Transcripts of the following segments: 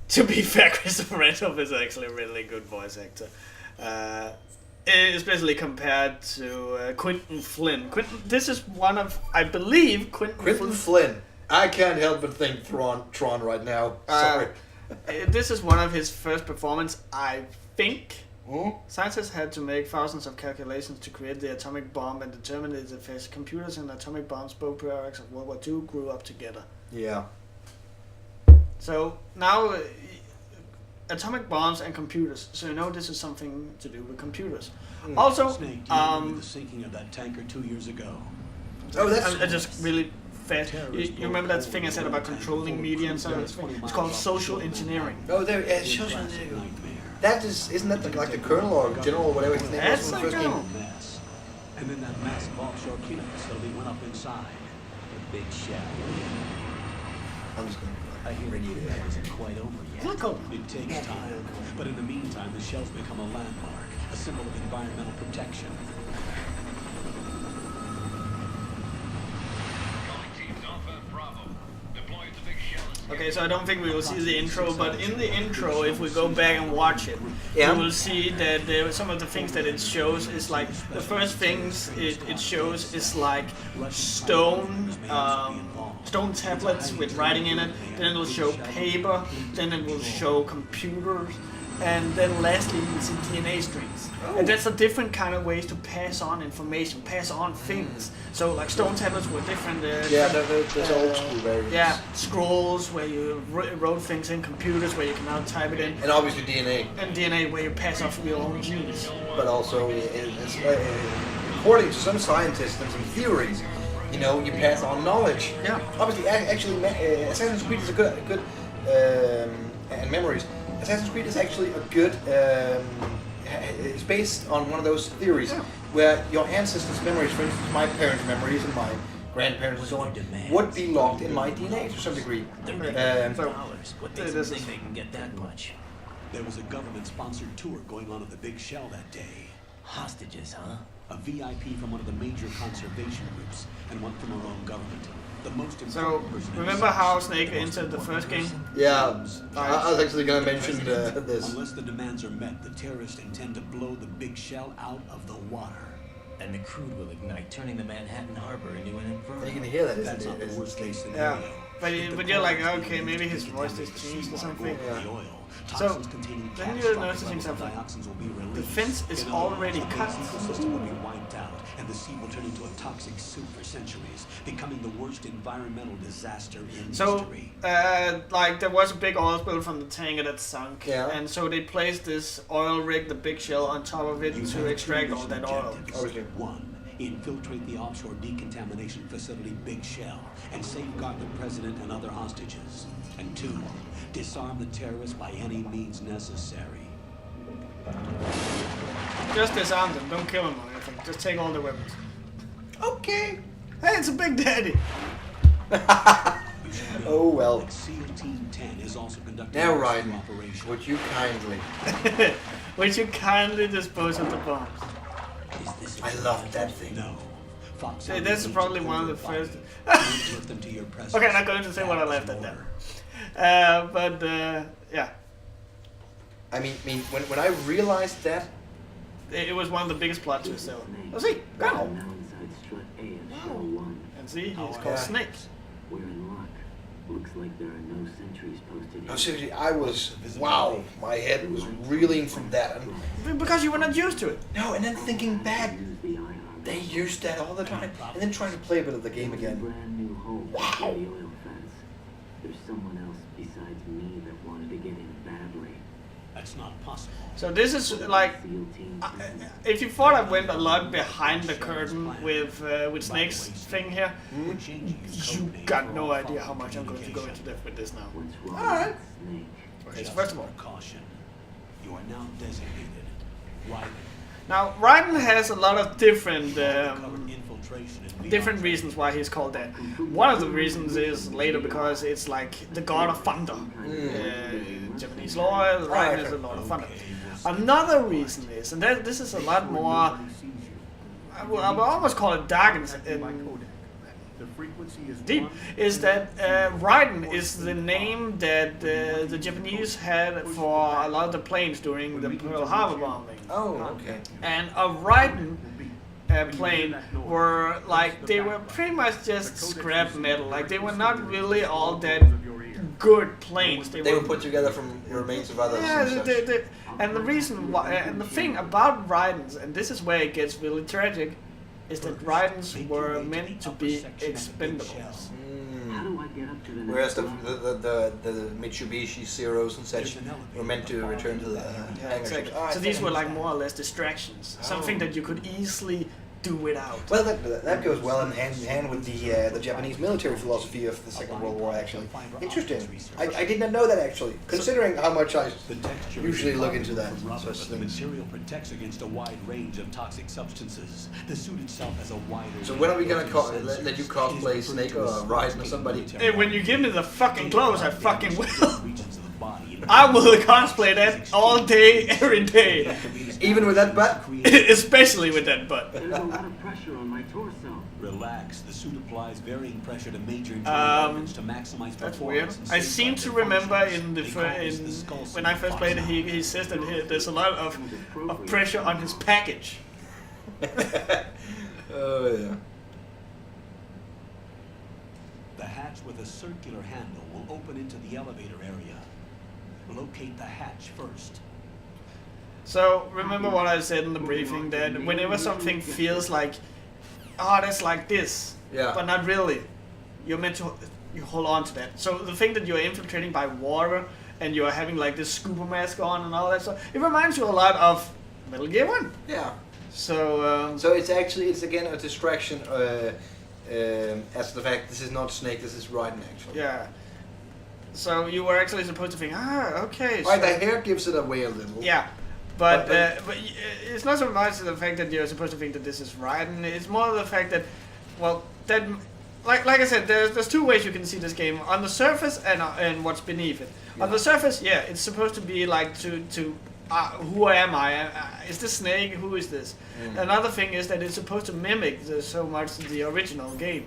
To be fair, Christopher Randolph is actually a really good voice actor. Especially compared to Quentin Flynn. This is one of, I believe, Quentin Flynn. I can't help but think Tron right now. Sorry. This is one of his first performance, I think. Hmm? Scientists had to make thousands of calculations to create the atomic bomb and determine its effects. Computers and atomic bombs, both products of World War II, grew up together. Yeah. So now, atomic bombs and computers. So you know this is something to do with computers. Also, Snake, do you remember the sinking of that tanker 2 years ago? I just really fast. You remember that thing I said about controlling media and stuff? It's called social engineering. Oh, there. Social engineering. That isn't that like the colonel or general or whatever his name was from the first game? And then that massive offshore cleanup facility went up inside the big shell. I'm just going I hear it isn't quite over yet. It takes time, but in the meantime, the shell's become a landmark, a symbol of environmental protection. Okay, so I don't think we will see the intro, but in the intro, if we go back and watch it, we will see that some of the things that it shows is like, the first things it shows is like stone tablets with writing in it, then it will show paper, then it will show computers, and then lastly you see DNA strings. And that's a different kind of ways to pass on information, pass on things. So like stone tablets were different. there's old school variants. Yeah, scrolls where you wrote things in, computers where you can now type it in. And obviously DNA. And DNA where you pass off your own genes. But also, according to some scientists and some theories, you know, you pass on knowledge. Yeah. Obviously, actually, Assassin's Creed is a good and memories. Assassin's Creed is actually a good. It's based on one of those theories where your ancestors' memories, for instance, my parents' memories and my grandparents and so on, would be locked in my DNA to some degree. What makes them think they can get that much? There was a government-sponsored tour going on at the big shell that day. Hostages, huh? A VIP from one of the major conservation groups and one from our own government. The most So, important person remember how Snake entered the first game? Yeah, I was actually going to mention this. Unless the demands are met, the terrorists intend to blow the big shell out of the water. And the crude will ignite, turning the Manhattan Harbor into an inferno. You can hear that, That's not the isn't worst it? case scenario. Yeah. But you're like, okay, maybe his voice has changed or something. The oil. So, Toxins containing then you're catastrophic noticing levels of something. dioxins will be released. The fence is In other already words, cut. The ecosystem will be wiped out, and the sea will turn into a toxic soup for centuries, becoming the worst environmental disaster in So, history. like there was a big oil spill from the tanker that sunk, Yeah. and so they placed this oil rig, the big shell, on top of it to extract all that oil. Obviously. One, infiltrate the offshore decontamination facility Big Shell and safeguard the president and other hostages. And two, disarm the terrorists by any means necessary. Just disarm them, don't kill them or anything. Just take all the weapons. Okay. Hey, it's a big daddy. You should know Oh well. that SEAL Team 10 is also conducting Now, a Ryan, rescue operation. would you kindly? Would you kindly dispose of the bombs? Is this I love that thing. No. Fox Hey, that's probably one of the first. Alert them to your presence. Okay, I'm not going to say what I left at there. But yeah, I mean, when I realized that, it was one of the biggest plot twists ever. Oh, see, got wow. him. And see, he's called Snake. We're in luck. Looks like there are no sentries posted. No, seriously, I was wow. My head was reeling from that. And, Because you were not used to it. no, and then thinking back, Use the IR. they used that all the time, and then trying to play a bit of the game again. Brand new home Wow. after the oil fence. There's someone else besides me that wanted to get in badly. That's not possible. So this is like, SEAL Team 10. if you thought I went a lot behind the curtain with Snake's thing here, We're changing his you code name got for no all idea how following much I'm going to go into communication. depth with this now. What's wrong Alright. with Snake? Okay, so Just first of all, for caution, you are now designated Ryder. now Raiden has a lot of different Covered infiltration and different reasons why he's called that. One of the reasons is later because it's like the god of thunder. Japanese law, Raiden is the lord of thunder. Another reason is, and this is a lot more, I would almost call it dark The frequency is deep, is that Raiden is the name that the Japanese had for a lot of the planes during the Pearl Harbor bombing. Oh, okay. And a Raiden plane were like, they were pretty much just scrap metal. Like, they were not really all that good planes. They were put together from remains of others. Yeah, and such. and the reason why, and the thing about Raidens, and this is where it gets really tragic, is that Raidens were meant to be expendables. How do I get up to the next Whereas the level? Mitsubishi Zeros and such were meant to return to the Yeah, hangar exactly. ships. Oh, I So these think were I like more or less distractions, something that you could easily do without. Well, that goes well in hand with the Japanese military philosophy of the Second World War, actually. Interesting. I did not know that, actually, considering how much I usually look into that. The material protects against a wide range of toxic substances. The suit itself has a wider. So when are we gonna let you cosplay Snake or Raiden or somebody? Hey, when you give me the fucking clothes, I fucking will. I will cosplay that all day, every day. Even with that butt? Especially with that butt. There's a lot of pressure on my torso. Relax. The suit applies varying pressure to major internal organs to maximize That's weird. performance. I seem to remember in the when I first played it, he says that there's a lot of pressure on his package. Oh, yeah. The hatch with a circular handle will open into the elevator area. Locate the hatch first. So remember what I said in the briefing, that whenever something feels like, oh, that's like this, Yeah. but not really, you're meant to you hold on to that. So the thing that you're infiltrating by water and you're having like this scuba mask on and all that stuff, it reminds you a lot of Metal Gear 1. Yeah. So So it's again a distraction as to the fact this is not Snake, this is Raiden, actually. yeah. So you were actually supposed to think, okay. Right, so- the hair gives it away a little. Yeah, but But- it's not so much the fact that you're supposed to think that this is Raiden. It's more the fact that, well, that like I said, there's two ways you can see this game: on the surface and what's beneath it. Yeah. On the surface, yeah, it's supposed to be like who am I? Is this Snake? Who is this? Another thing is that it's supposed to mimic so much the original game.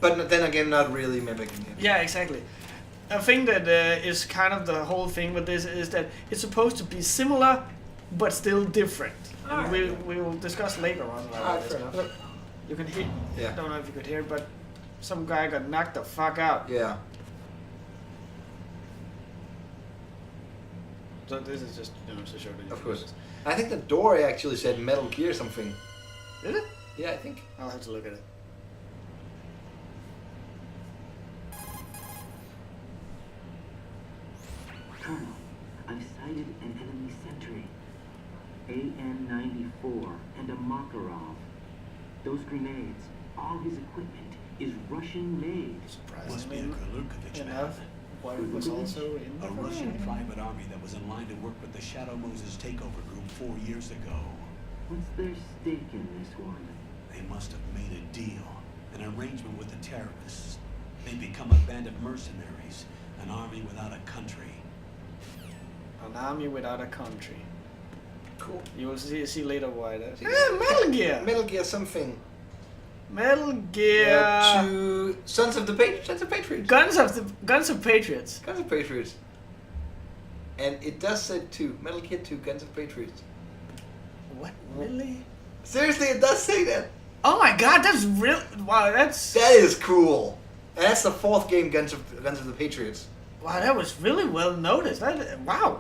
But then again, not really mimicking it. Yeah, exactly. A thing that is kind of the whole thing with this is that it's supposed to be similar, but still different. And we will discuss later on about this. Fair enough. You can hear. Yeah. I don't know if you could hear it, but some guy got knocked the fuck out. Yeah. So this is just to show that. Of course. I think the door actually said Metal Gear something. Did it? Yeah, I think. I'll have to look at it. Colonel, I've sighted an enemy sentry. AN-94 and a Makarov. Those grenades, all his equipment is Russian-made. Must be a Surprisingly Kalurkovich enough, man. White was also in A the Russian game. private army that was in line to work with the Shadow Moses takeover group 4 years ago. What's their stake in this one? They must have made a deal, an arrangement with the terrorists. They've become a band of mercenaries, an army without a country. An army without a country. Cool. You will see later why that. See. Metal Gear. Metal Gear something. Metal Gear. To Sons of Patriots. Guns of Patriots. Guns of Patriots. And it does say 2. Metal Gear 2, Guns of Patriots. What? Really? Seriously, it does say that. Oh my god, that's real. Wow, that's. That is cool. And that's the 4th game, Guns of the Patriots. Wow, that was really well noticed. Wow.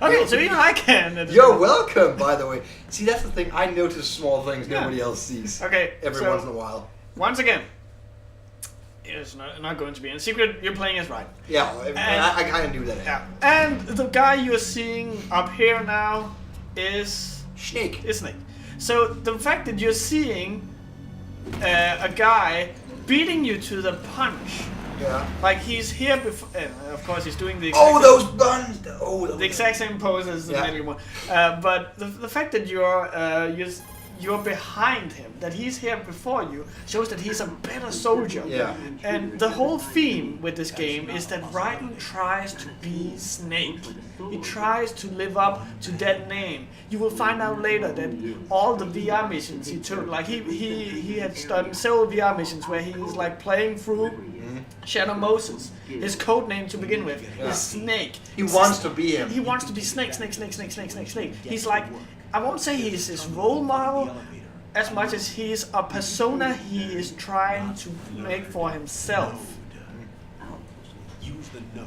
Okay, so even I can. You're welcome, by the way. See, that's the thing. I notice small things Yeah. nobody else sees. Okay, Every so once in a while. once again, it's not going to be in secret. You're playing as right. Yeah, I kind of knew that. Yeah. And the guy you're seeing up here now is Snake. Snake. So the fact that you're seeing a guy beating you to the punch, Yeah. like he's here before. Of course, he's doing the. Oh, exact those guns! Oh, the exact same pose as the Yeah. Metal Gear one. But the fact that you're behind him, that he's here before you, shows that he's a better soldier. Yeah. And the whole theme with this game is that Raiden tries to be Snake. He tries to live up to that name. You will find out later that all the VR missions he took, like he had done several VR missions where he's like playing through Shadow Moses. His code name to begin with is Snake. He wants to be him. He wants to be Snake. He's like, I won't say he's his role model as much as he's a persona he is trying to make for himself. Use the node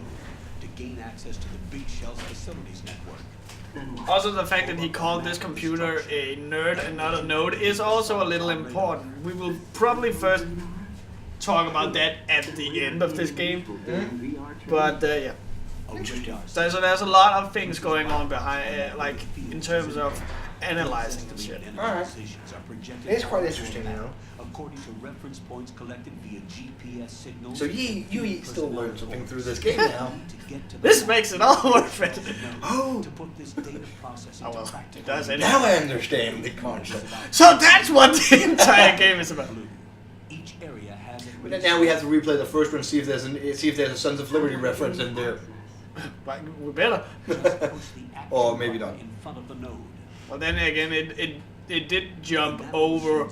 to gain access to the Big Shell's facilities network. Also, the fact that he called this computer a nerd and not a node is also a little important. We will probably first talk about that at the end of this game. But yeah. So there's a lot of things going on behind, like in terms of analyzing and shit. Alright. It's quite interesting, you know. According to reference points collected via GPS signals. So you still learn something through this game now. This makes it all worth it. Oh, To put this data process into Well, practice. it does anyway. now I understand the concept. So that's what the entire game is about. Each area has a But now we have to replay the first one, see if there's a Sons of Liberty reference in there. But we better. Or maybe not. In front of the node. Well, then again, it did jump over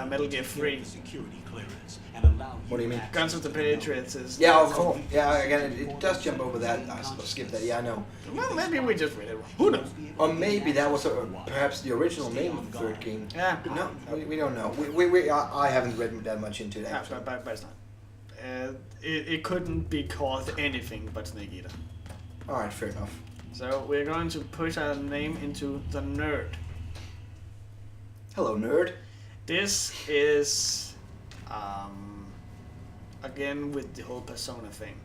Metal Gear 3. Security clearance and allow What do you mean? Guns of the Patriots is... Yeah, of course. Yeah, again, it does jump over that. I skipped that. Yeah, I know. Well, maybe we just read it wrong. Who knows? Or maybe that was perhaps the original name of the third game. Yeah. No, we don't know. I haven't read that much into it Yeah, actually. but it's not. It couldn't be called anything but Snake Eater. All right, fair enough. So we're going to push our name into the nerd. Hello, nerd. This is, again with the whole persona thing.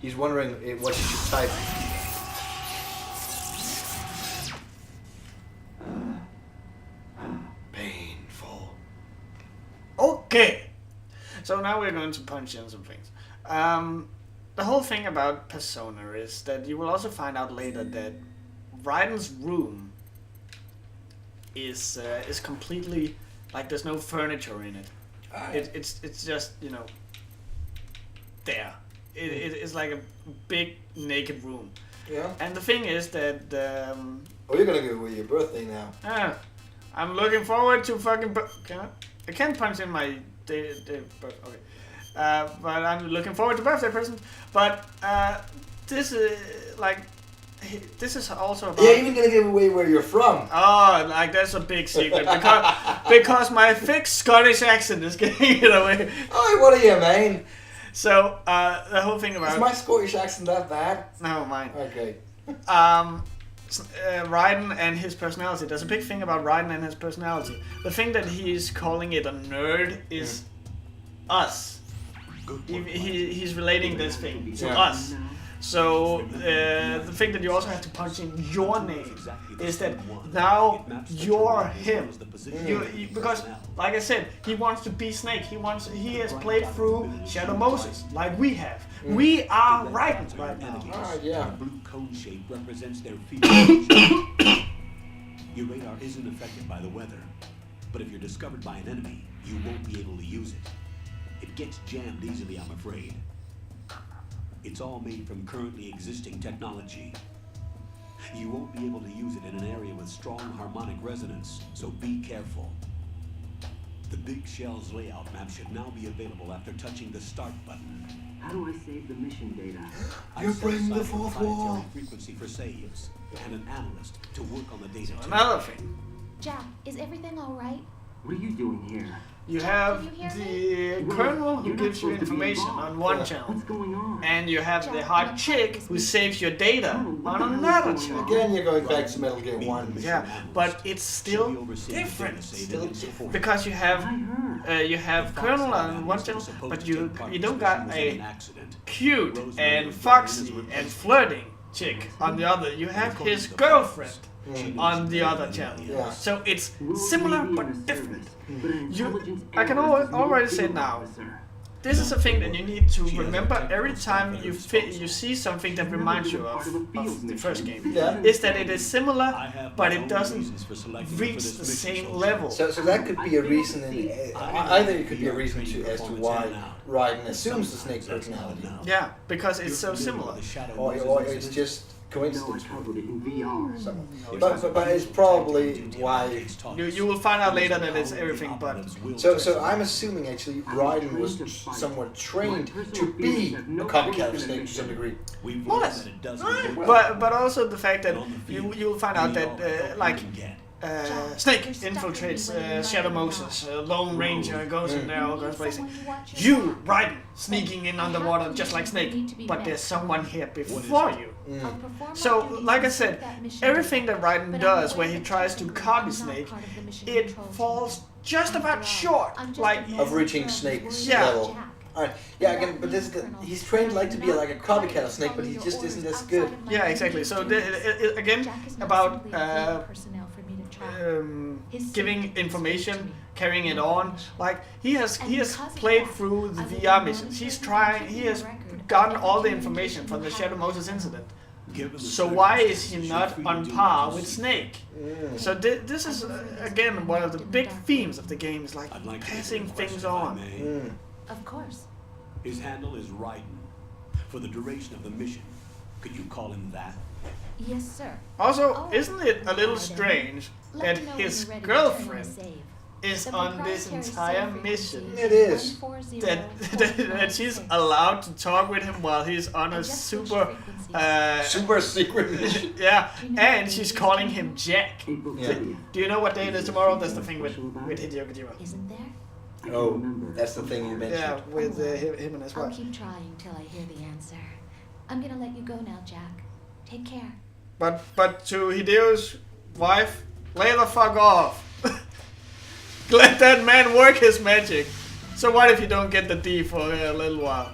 He's wondering what he should type. Painful. Okay. So now we're going to punch in some things. The whole thing about persona is that you will also find out later that Raiden's room is completely like there's no furniture in it. It's just, you know, there. It's like a big naked room. Yeah. And the thing is that Oh, you're gonna give away your birthday now. I'm looking forward to fucking. I can't punch in my day. Okay. But I'm looking forward to birthday presents. But this is like. This is also about... You're even gonna give away where you're from. Oh, like that's a big secret because my thick Scottish accent is getting it away. Oh, what are you, man? So the whole thing about... Is my Scottish accent that bad? No, mine. Okay. Raiden and his personality. There's a big thing about Raiden and his personality. The thing that he's calling it a nerd is us. He's relating this thing to us. So the thing that you also have to punch in your name is that now you're him. Because, like I said, he wants to be Snake. He has played through Shadow Moses, like we have. We are Raiden right now. Yeah. The blue cone shape represents their field. Your radar isn't affected by the weather, but if you're discovered by an enemy, you won't be able to use it. It gets jammed easily, I'm afraid. It's all made from currently existing technology. You won't be able to use it in an area with strong harmonic resonance, so be careful. The Big Shell's layout map should now be available after touching the start button. How do I save the mission data? You bring the fourth wall. Frequency for saves, and an analyst to work on the data too. Another thing. Jack, is everything all right? What are you doing here? You have the colonel who gives you information on one channel, What's going on? and you have the hot chick who saves your data on another channel. Again, you're going back to Metal Gear 1. Yeah, but it's still different. Because you have Colonel on one channel, but you don't got a cute and foxy and flirting chick on the other. You have his girlfriend on the other channel. Yeah. So it's similar but different. I can already say now this is a thing that you need to remember every time you see something that reminds you of the first game. Yeah. Is that it is similar, but it doesn't reach the same level. So that could be a reason. Either it could be a reason as to why Raiden assumes the Snake personality. Yeah, because it's so similar. Or it's just coincidence. I covered it in VR. But it's probably why. You will find out later that it's everything but. So I'm assuming actually Raiden was somewhat trained to be a copycat of Snake to some degree. More or less. But also the fact that you'll find out that Snake infiltrates Shadow Moses, Lone Ranger goes in there, all those places. You, Raiden, sneaking in underwater just like Snake, but there's someone here before you. So, like I said, everything that Raiden does where he tries to copy Snake, it falls just about short, of reaching Snake's Yeah. level. Alright, yeah, again, but he's trained to be like a copycat of Snake, but he just isn't as good. Yeah, exactly. So again, about giving information, carrying it on. Like he has played through the VR missions. He has gotten all the information from the Shadow Moses incident. So why is he not on par with Snake? So this is again one of the big themes of the game, is like passing things on. Of course. His handle is Raiden. For the duration of the mission, could you call him that? Yes, sir. Also, isn't it a little strange that his girlfriend is on this entire mission? It is. That she's allowed to talk with him while he's on a super secret mission. yeah, and she's calling him Jack. Yeah. Do you know what day it is tomorrow? That's the thing with Hideo Kojima. Isn't there? Oh, that's the thing you mentioned. Yeah, with him and his I'll wife. keep trying till I hear the answer. I'm gonna let you go now, Jack. Take care. But to Hideo's wife, lay the fuck off. Let that man work his magic. So what if you don't get the D for a little while?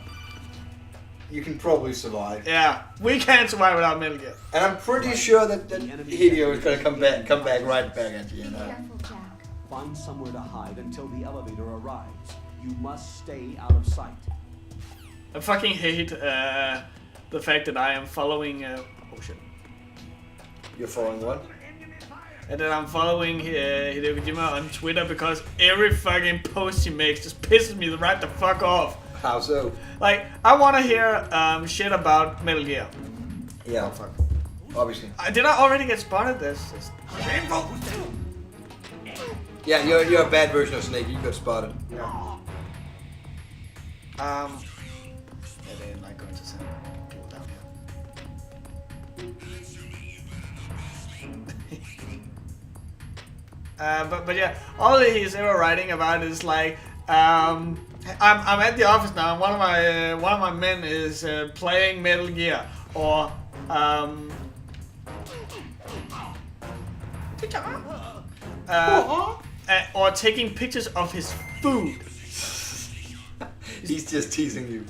You can probably survive. Yeah, we can't survive without Metal Gear. And I'm pretty sure that Hideo is gonna come back right back at you. Be careful, Jack. Find somewhere to hide until the elevator arrives. You must stay out of sight. I fucking hate the fact that I am following. Oh shit. You're following what? And that I'm following Hideo Kojima on Twitter because every fucking post he makes just pisses me right the fuck off. How so? Like, I want to hear shit about Metal Gear. Yeah. Oh fuck. Obviously. Did I already get spotted? This is shameful. Yeah, you're a bad version of Snake. You got spotted. Yeah, they didn't like going to send people down here. But yeah, all he's ever writing about is like, I'm at the office now, and one of my men is playing Metal Gear, or or taking pictures of his food. He's just teasing you.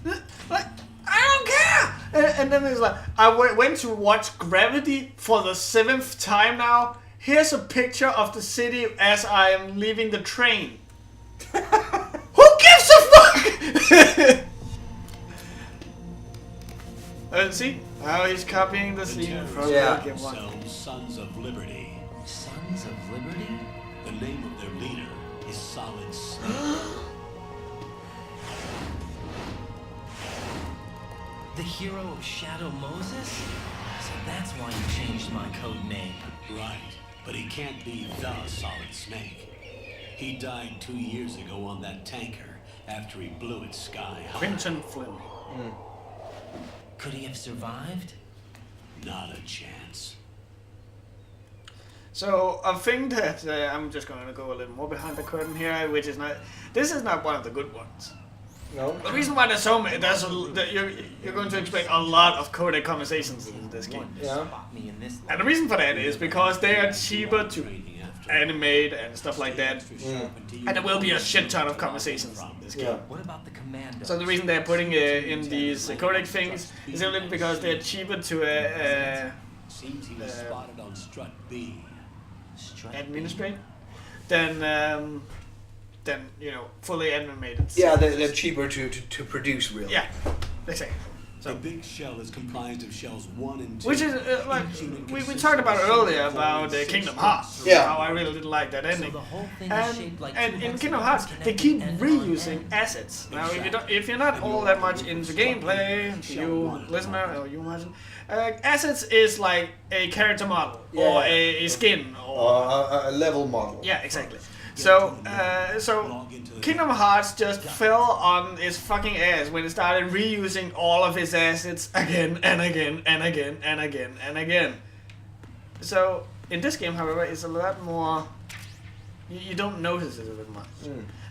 Like, I don't care! And then he's like, I went to watch Gravity for the 7th time now. Here's a picture of the city as I am leaving the train. Who gives a fuck? See? Now he's copying the scene from Yeah. Game 1. Themselves Sons of Liberty. Sons of Liberty? The name of their leader is Solid Snake. The hero of Shadow Moses? So that's why you changed my code name. Right, but he can't be the Solid Snake. He died 2 years ago on that tanker after he blew it sky high. Quentin Flynn. Could he have survived? Not a chance. So a thing that I'm just going to go a little more behind the curtain here, which is not. This is not one of the good ones. No. The reason why there's so many, you're going to expect a lot of codec conversations in this game. Yeah. Me in this And the reason for that is because they are cheaper to animate and stuff like that. And there will be a shit ton of conversations in this game. Yeah. What about the commando? So the reason they're putting in these codec things is simply because they're cheaper to Seems he was spotted on strut B. Strut administrate than than fully animated. Yeah, they're cheaper to produce, really. Yeah, exactly. The big shell is comprised of shells 1 and 2. Which is like we talked about earlier about Kingdom Hearts. Yeah. How I really didn't like that ending. So the whole thing is shaped like And two in heads Kingdom of Hearts, cards they connected keep end on reusing end. assets. Now, if you're not all that much into gameplay, you listener or you person, assets is like a character model or a skin or a level model. yeah, exactly. So Kingdom Hearts just fell on its fucking ass when it started reusing all of its assets again and again and again and again and again. So in this game, however, it's a lot more. You don't notice it as much.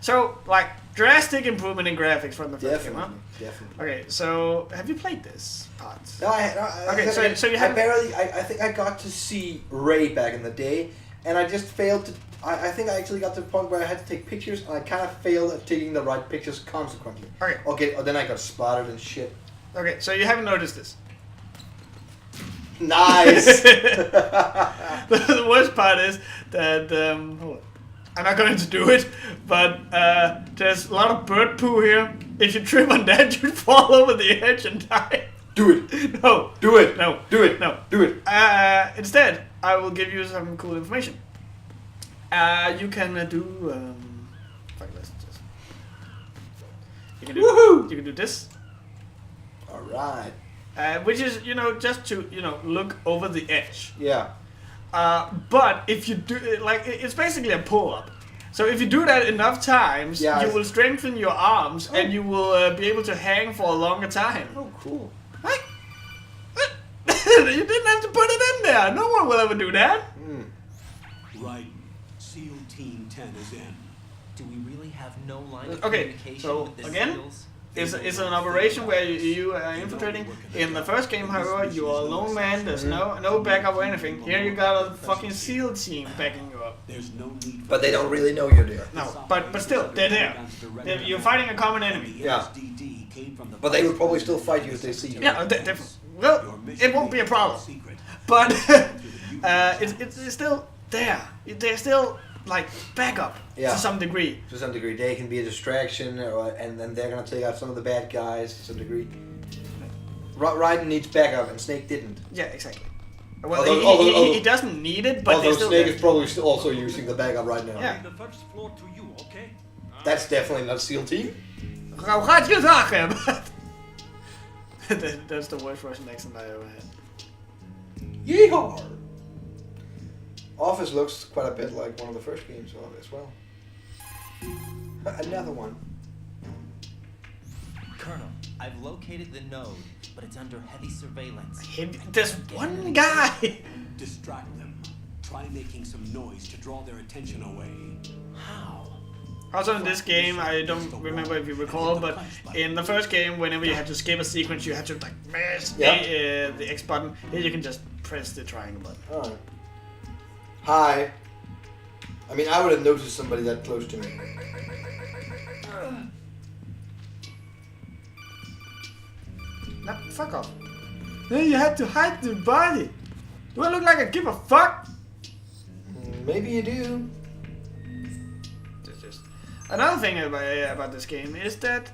So like drastic improvement in graphics from the first game, huh? Definitely. Okay, so have you played this part? No, Okay, so you I haven't- barely. I think I got to see Ray back in the day, and I just failed to. I think I actually got to the point where I had to take pictures, and I kind of failed at taking the right pictures consequently. Okay. Then I got spotted and shit. Okay, so you haven't noticed this. Nice. The worst part is that hold on. I'm not going to do it, but there's a lot of bird poo here. If you trip on that, you'd fall over the edge and die. Do it. No. Do it. No. Do it. No. Do it. Instead, I will give you some cool information. You can do. Fuck, let's just. You can do. Woohoo! You can do this, All right. which is just to look over the edge. Yeah. But if you do it's basically a pull-up. So if you do that enough times, Yeah, you will strengthen your arms and you will be able to hang for a longer time. Oh, cool. What? You didn't have to put it in there. No one will ever do that. Right. SEAL Team 10 is in. Do we really have no line of Okay, communication so with the again, SEALs? it's an operation where you are infiltrating. In the first game, however, you are a lone man. There's no backup or anything. Here you got a fucking SEAL team backing you up. There's no need for But they don't really know you're there. No, but still, they're there. You're fighting a common enemy. Yeah. SDD came from the But they would probably still fight you if they see you. Yeah, definitely. Well, it won't be a problem. But it's still there. They're still like backup Yeah. to some degree. To some degree, they can be a distraction, and then they're gonna take out some of the bad guys to some degree. Raiden needs backup, and Snake didn't. Yeah, exactly. Well, Although- he doesn't need it, but Although they're still Snake there. is probably also using the backup right now. Yeah. The first floor to you, okay? That's definitely not SEAL Team. Gaat je zagen? That's the worst Russian accent I ever had. Yeehaw! Office looks quite a bit like one of the first games as well. Another one. Colonel, I've located the node, but it's under heavy surveillance. There's one guy. Distract them. Try making some noise to draw their attention away. How? Also in this game, I don't remember if you recall, but in the first game, whenever you had to skip a sequence, you had to like press the X button. Here you can just press the triangle button. Alright. Hi. I mean, I would have noticed somebody that close to me. No, fuck off. Then you had to hide the body. Do I look like I give a fuck? Maybe you do. Just another thing about this game is that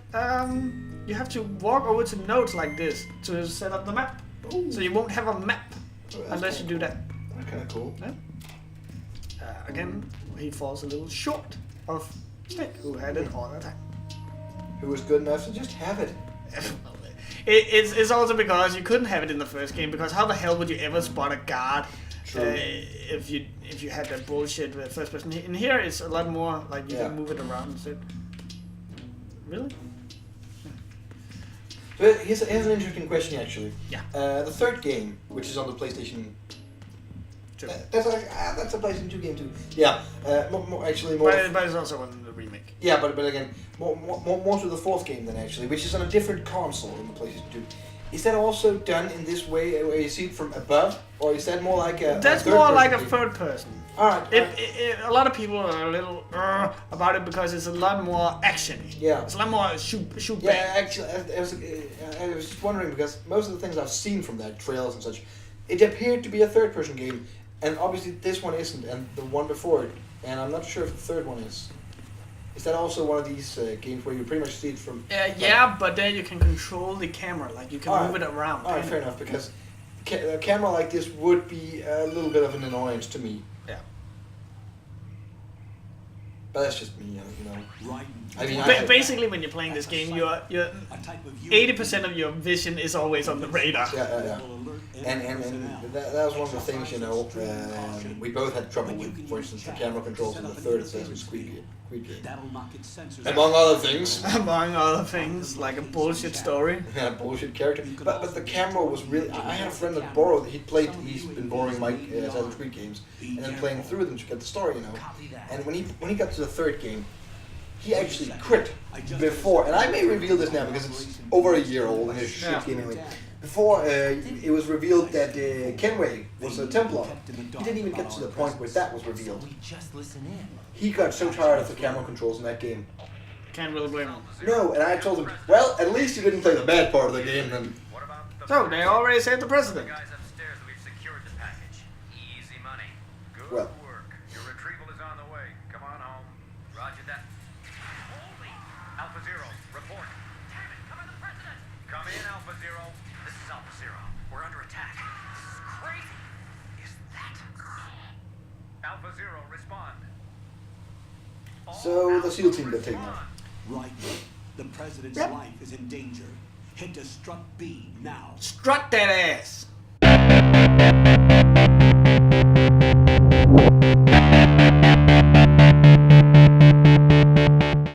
you have to walk over to nodes like this to set up the map. Ooh. So you won't have a map Oh, unless you do that. That's kind of cool. Yeah? Again, he falls a little short of Snake, who had it all the time. Who was good enough to just have it? It's also because you couldn't have it in the first game, because how the hell would you ever spot a guard if you had that bullshit with first person? In here it's a lot more like you can move it around and shit. Really? But here's an interesting question actually. Yeah. The third game, which is on the PlayStation. True. That's a PlayStation 2 game too. Yeah. More. But it's also on the remake. Yeah, but again, more to the fourth game then actually, which is on a different console than the PlayStation 2. Is that also done in this way, where you see it from above, or is that more like a? That's a more like a game? third person. All right. A lot of people are a little about it because it's a lot more actiony. Yeah. It's a lot more shoot Yeah, bang. actually, I was just wondering because most of the things I've seen from that, trails and such, it appeared to be a third-person game, and obviously this one isn't, and the one before it, and I'm not sure if the third one is. Is that also one of these games where you pretty much see it from? Yeah, but then you can control the camera, like you can move it around. Alright, fair enough, because a camera like this would be a little bit of an annoyance to me. Yeah. But that's just me, you know. Right. I mean, Basically, when you're playing this game, you're 80% of your vision is always on the radar. Yeah. And that was one of the things, you know, we both had trouble with, for instance, the camera controls in the third Assassin's Creed game. That'll knock its sensors Among other things. Among other things, like a bullshit story. Yeah, bullshit character. But the camera was really... I had a friend that borrowed... He's been borrowing my Assassin's Creed games and then playing through them to get the story, you know. And when he got to the third game, he actually quit before... And I may reveal this now because it's over a year old and it's shit game anyway. Before it was revealed that Kenway was a Templar, he didn't even get to the point where that was revealed. He got so tired of the camera controls in that game. Can't really blame him. No, and I told him, well, at least you didn't play the bad part of the game then. So, they already saved the president. Guys upstairs, we've secured the package. Easy money. Good Well. work. Your retrieval is on the way. Come on home. Roger that. Holy! Alpha Zero, report. Damn it, come in the president! Come in, Alpha Zero. This is Alpha Zero. We're under attack. This is crazy. Is that... Alpha Zero, respond. So the SEAL team got taken off. Right. The president's life is in danger. Head to Strut B now. Strut that ass!